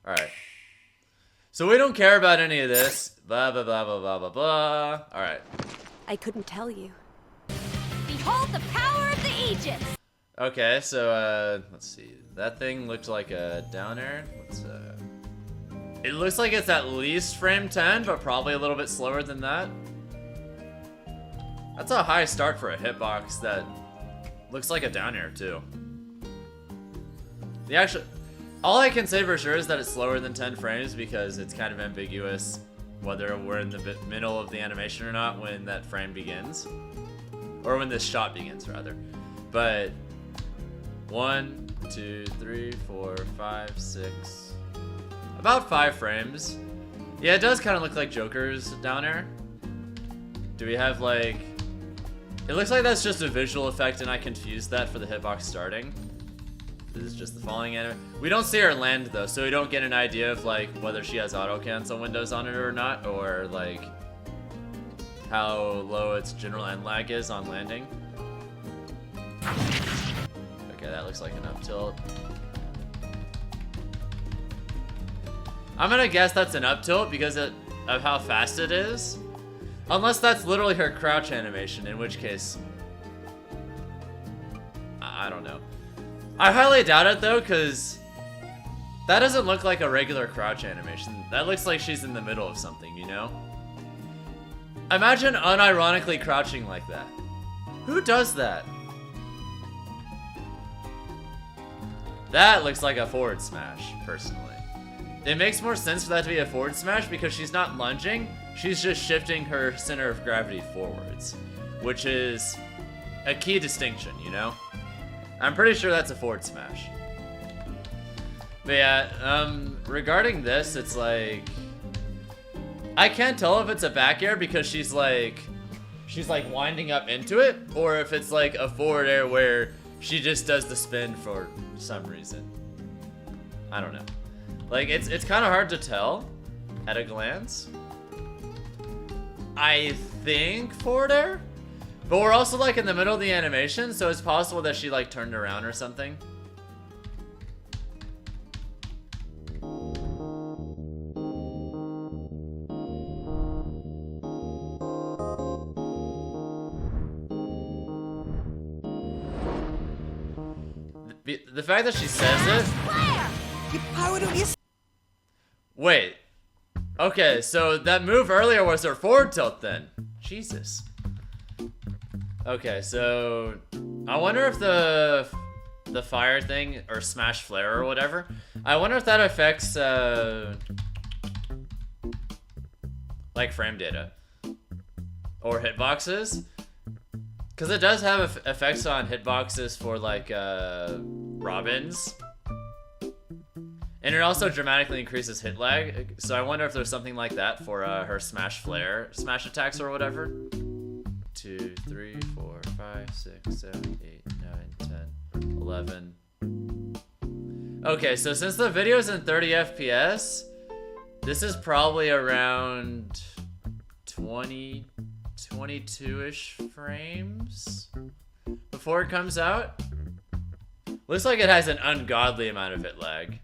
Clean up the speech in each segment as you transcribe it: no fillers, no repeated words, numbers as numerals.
Alright. So we don't care about any of this. Blah, blah, blah, blah, blah, blah, blah. Alright. I couldn't tell you. Behold the power of the Aegis! Okay, so, let's see. That thing looked like a down air. It looks like it's at least frame 10, but probably a little bit slower than that. That's a high start for a hitbox that looks like a down air, too. All I can say for sure is that it's slower than 10 frames because it's kind of ambiguous whether we're in the middle of the animation or not when that frame begins. Or when this shot begins, rather. But 1, 2, 3, 4, 5, 6... About 5 frames. Yeah, it does kind of look like Joker's down air. Do we have, like... It looks like that's just a visual effect and I confused that for the hitbox starting. This is just the falling anime. We don't see her land though, so we don't get an idea of like whether she has auto cancel windows on it or not, or like how low its general end lag is on landing. Okay, that looks like an up tilt. I'm gonna guess that's an up tilt because of how fast it is. Unless that's literally her crouch animation, in which case... I don't know. I highly doubt it though, because that doesn't look like a regular crouch animation. That looks like she's in the middle of something, you know? Imagine unironically crouching like that. Who does that? That looks like a forward smash, personally. It makes more sense for that to be a forward smash because she's not lunging, she's just shifting her center of gravity forwards, which is a key distinction, you know? I'm pretty sure that's a forward smash. But yeah, regarding this, it's like... I can't tell if it's a back air because she's like winding up into it, or if it's like a forward air where she just does the spin for some reason. I don't know. Like, it's kind of hard to tell at a glance. I think forward air? But we're also like in the middle of the animation, so it's possible that she like turned around or something. The fact that she says it... Wait. Okay, so that move earlier was her forward tilt then. Jesus. Okay, so I wonder if the fire thing or smash flare or whatever, I wonder if that affects like frame data or hitboxes, because it does have effects on hitboxes for like Robins, and it also dramatically increases hit lag. So I wonder if there's something like that for her smash flare smash attacks or whatever. 2, 3, 4, 5, 6, 7, 8, 9, 10, 11. Okay, so since the video's in 30 FPS, this is probably around 20, 22-ish frames before it comes out. Looks like it has an ungodly amount of hit lag.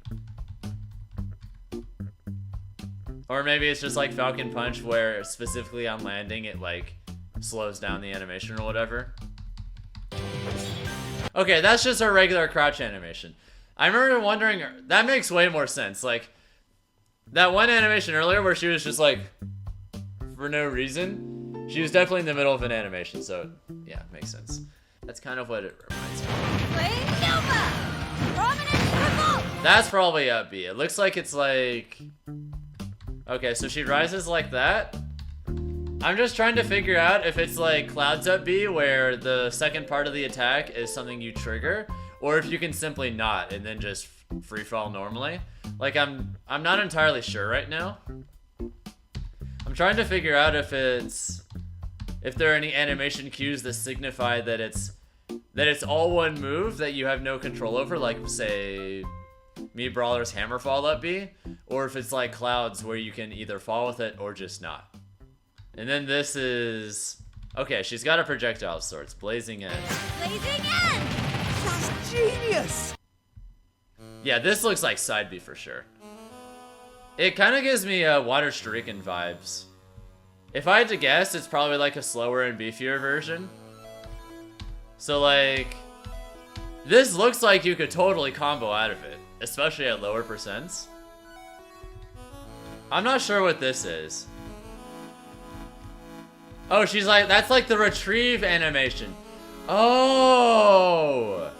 Or maybe it's just like Falcon Punch where specifically on landing it like slows down the animation or whatever. Okay, that's just our regular crouch animation. I remember wondering, that makes way more sense. Like, that one animation earlier where she was just like, for no reason, she was definitely in the middle of an animation, so yeah, makes sense. That's kind of what it reminds me of. That's probably up B. It looks like it's like... Okay, so she rises like that. I'm just trying to figure out if it's like Clouds Up B, where the second part of the attack is something you trigger, or if you can simply not and then just free fall normally. Like I'm not entirely sure right now. I'm trying to figure out if there are any animation cues that signify that it's all one move that you have no control over, like say Mii Brawler's Hammer Fall Up B, or if it's like Clouds where you can either fall with it or just not. And then this is... Okay, she's got a projectile of sorts. Blazing End. Blazing End! That's genius! Yeah, this looks like side B for sure. It kind of gives me Water Shuriken vibes. If I had to guess, it's probably like a slower and beefier version. So like, this looks like you could totally combo out of it, especially at lower percents. I'm not sure what this is. Oh, she's like, that's like the retrieve animation. Oh!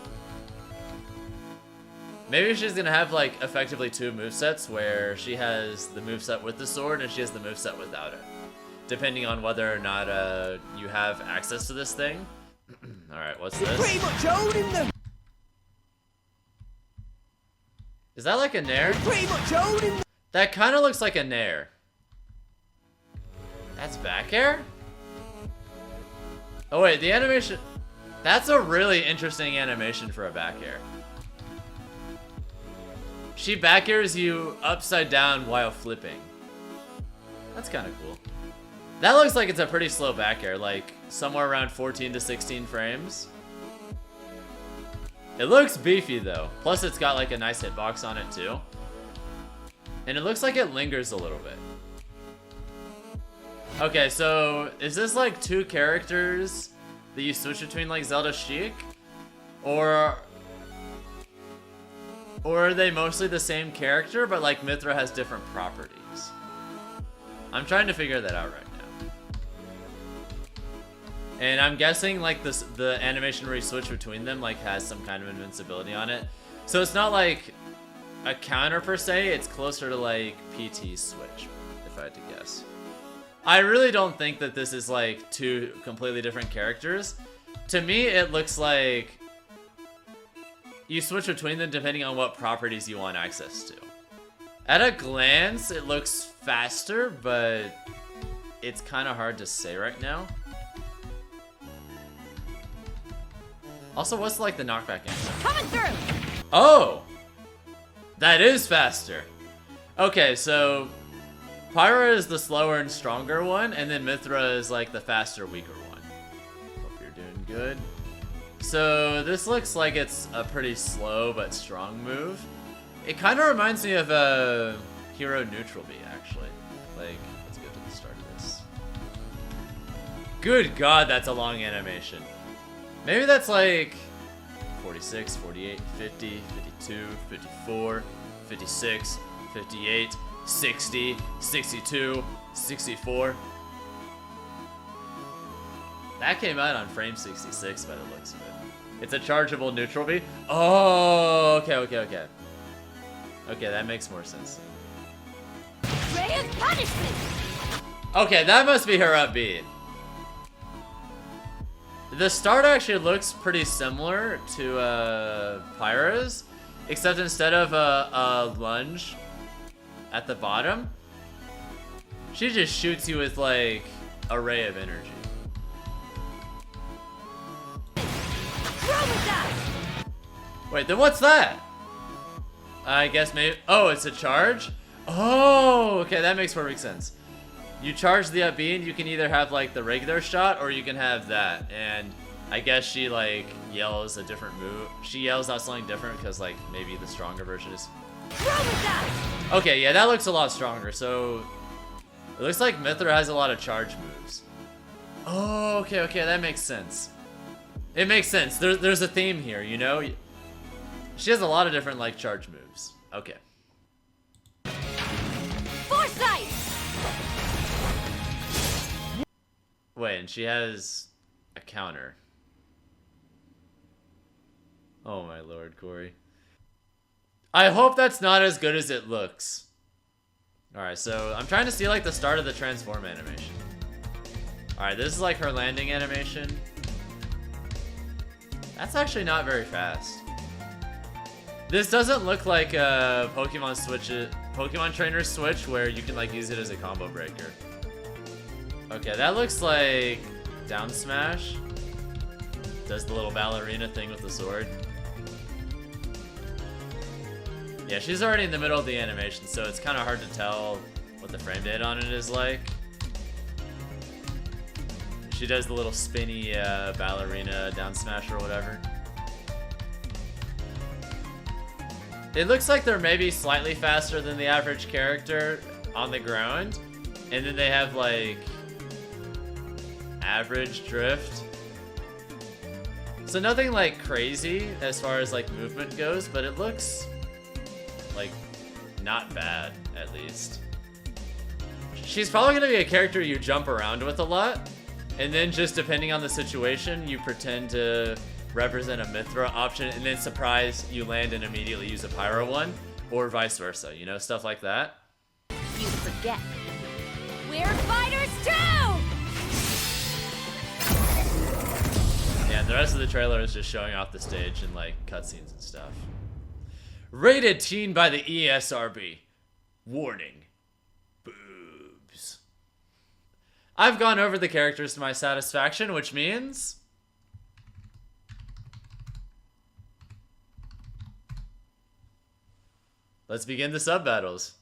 Maybe she's gonna have like effectively 2 movesets where she has the moveset with the sword and she has the moveset without it. Depending on whether or not you have access to this thing. Alright, what's this? Pretty much owning them. Is that like a nair? Pretty much owning them. That kind of looks like a nair. That's back air? Oh wait, the animation... That's a really interesting animation for a back air. She back airs you upside down while flipping. That's kind of cool. That looks like it's a pretty slow back air, like somewhere around 14 to 16 frames. It looks beefy though. Plus it's got like a nice hitbox on it too. And it looks like it lingers a little bit. Okay, so is this like 2 characters that you switch between like Zelda Sheik? Or are they mostly the same character, but like Mythra has different properties? I'm trying to figure that out right now. And I'm guessing like the animation where you switch between them like has some kind of invincibility on it. So it's not like a counter per se, it's closer to like PT switch, if I had to guess. I really don't think that this is like 2 completely different characters. To me, it looks like you switch between them depending on what properties you want access to. At a glance, it looks faster, but it's kind of hard to say right now. Also, what's like the knockback answer? Coming through! Oh! That is faster! Okay, so Pyra is the slower and stronger one, and then Mythra is like the faster, weaker one. Hope you're doing good. So this looks like it's a pretty slow but strong move. It kind of reminds me of a Hero Neutral B, actually. Like, let's go to the start of this. Good God, that's a long animation. Maybe that's like 46, 48, 50, 52, 54, 56, 58, 60, 62, 64. That came out on frame 66 by the looks of it. It's a chargeable neutral B. Oh, okay. Okay, that makes more sense. Ray of punishment! Okay, that must be her up B. The start actually looks pretty similar to Pyra's, except instead of a lunge at the bottom, she just shoots you with like a ray of energy. Wait, then what's that? I guess maybe... Oh, it's a charge? Oh, okay, that makes perfect sense. You charge the up B and you can either have like the regular shot or you can have that. And I guess she like yells a different move. She yells out something different because like maybe the stronger version is... Okay, yeah, that looks a lot stronger. So it looks like Mythra has a lot of charge moves. Oh, okay, that makes sense. It makes sense. There's a theme here, you know? She has a lot of different like charge moves. Okay. Foresight! Wait, and she has a counter. Oh my lord, Corey. I hope that's not as good as it looks. Alright, so I'm trying to see like the start of the transform animation. Alright, this is like her landing animation. That's actually not very fast. This doesn't look like a Pokemon Trainer Switch where you can like use it as a combo breaker. Okay, that looks like down smash. Does the little ballerina thing with the sword. Yeah, she's already in the middle of the animation, so it's kind of hard to tell what the frame data on it is like. She does the little spinny ballerina down smash or whatever. It looks like they're maybe slightly faster than the average character on the ground. And then they have like average drift. So nothing like crazy as far as like movement goes, but it looks like not bad at least. She's probably gonna be a character you jump around with a lot, and then just depending on the situation, you pretend to represent a Mythra option, and then surprise, you land and immediately use a Pyra one, or vice versa, you know, stuff like that. You forget. We're fighters too! Yeah, and the rest of the trailer is just showing off the stage and like cutscenes and stuff. Rated teen by the ESRB. Warning. Boobs. I've gone over the characters to my satisfaction, which means let's begin the sub battles.